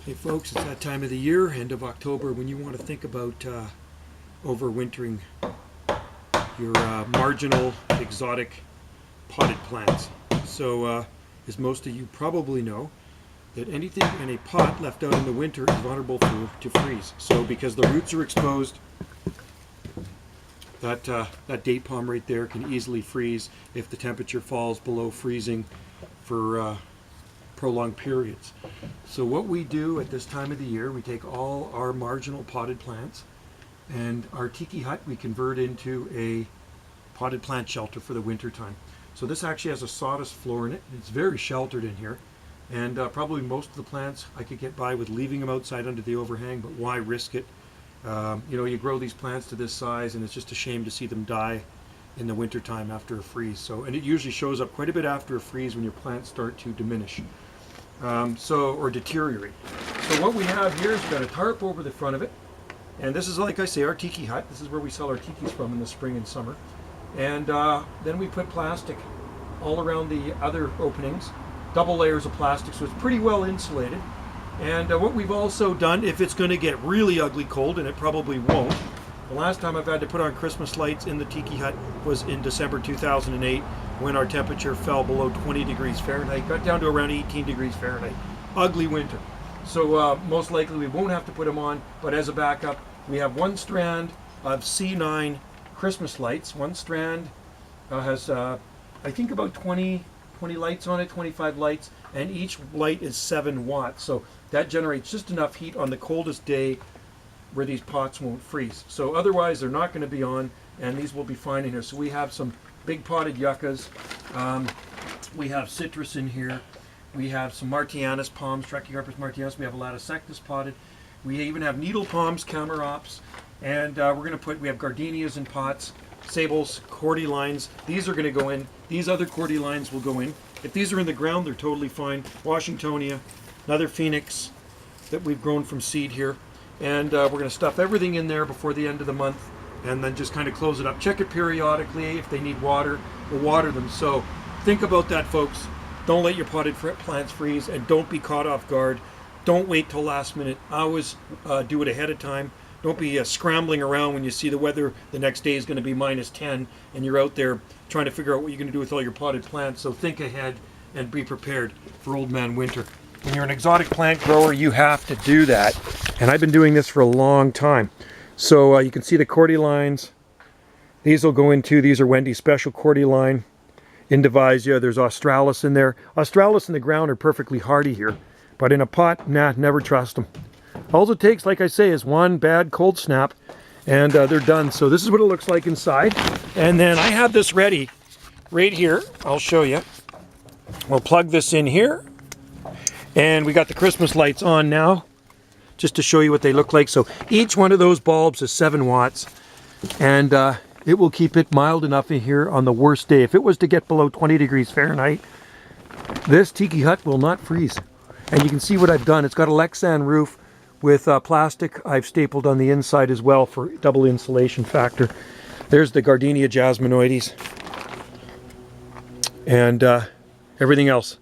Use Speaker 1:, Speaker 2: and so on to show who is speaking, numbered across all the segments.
Speaker 1: Hey folks, it's that time of the year, end of October, when you want to think about overwintering your marginal exotic potted plants. So as most of you probably know, that anything in a pot left out in the winter is vulnerable to freeze. So because the roots are exposed, that date palm right there can easily freeze if the temperature falls below freezing for prolonged periods. So what we do at this time of the year, we take all our marginal potted plants, and our tiki hut we convert into a potted plant shelter for the winter time. So this actually has a sawdust floor in it. It's very sheltered in here, and probably most of the plants I could get by with leaving them outside under the overhang, but why risk it? You know, you grow these plants to this size and it's just a shame to see them die in the winter time after a freeze. So, and it usually shows up quite a bit after a freeze when your plants start to diminish. Or deteriorate. So what we have here is we've got a tarp over the front of it, and this is, like I say, our tiki hut. This is where we sell our tikis from in the spring and summer. And then we put plastic all around the other openings, double layers of plastic, so it's pretty well insulated. And what we've also done, if it's going to get really ugly cold, and it probably won't, the last time I've had to put on Christmas lights in the tiki hut was in December 2008, when our temperature fell below 20 degrees Fahrenheit, got down to around 18 degrees Fahrenheit. Ugly winter. So most likely we won't have to put them on, but as a backup, we have one strand of C9 Christmas lights. One strand has, I think, about 20 lights on it, 25 lights, and each light is 7 watts. So that generates just enough heat on the coldest day where these pots won't freeze. So otherwise they're not going to be on, and these will be fine in here. So we have some big potted yuccas, we have citrus in here, we have some Martianus palms, Trachycarpus Martianus, we have a lot of Latticectus potted, we even have needle palms, Camarops, and we have gardenias in pots, sables, cordylines. These are going to go in. These other cordylines will go in. If these are in the ground, they're totally fine. Washingtonia, another phoenix that we've grown from seed here. And we're going to stuff everything in there before the end of the month, and then just kind of close it up. Check it periodically. If they need water, we'll water them. So think about that, folks. Don't let your potted plants freeze, and don't be caught off guard. Don't wait till last minute. Always do it ahead of time. Don't be scrambling around when you see the weather the next day is going to be -10, and you're out there trying to figure out what you're going to do with all your potted plants. So think ahead and be prepared for old man winter. When you're an exotic plant grower, you have to do that. And I've been doing this for a long time. So you can see the cordylines. These will go into, these are Wendy's special cordyline. Indivisia, there's Australis in there. Australis in the ground are perfectly hardy here. But in a pot, nah, never trust them. All it takes, like I say, is one bad cold snap, and they're done. So this is what it looks like inside. And then I have this ready right here. I'll show you. We'll plug this in here. And we got the Christmas lights on now, just to show you what they look like. So each one of those bulbs is 7 watts, and it will keep it mild enough in here on the worst day. If it was to get below 20 degrees Fahrenheit, this tiki hut will not freeze. And you can see what I've done. It's got a Lexan roof with plastic I've stapled on the inside as well for double insulation factor. There's the Gardenia jasminoides, and everything else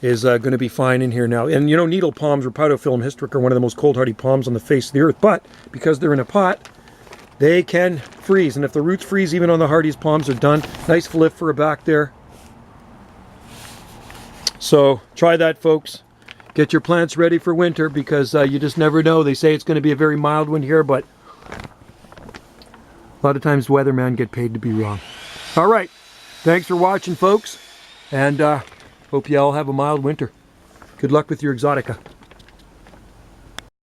Speaker 1: is going to be fine in here now. And you know, needle palms, Rhipidophyllum historic, are one of the most cold hardy palms on the face of the earth, but because they're in a pot, they can freeze. And if the roots freeze even on the hardiest palms, they're done. Nice flipper back there. So try that, folks. Get your plants ready for winter, because you just never know. They say it's going to be a very mild one here, but a lot of times weathermen get paid to be wrong. All right. Thanks for watching, folks. And hope you all have a mild winter. Good luck with your exotica.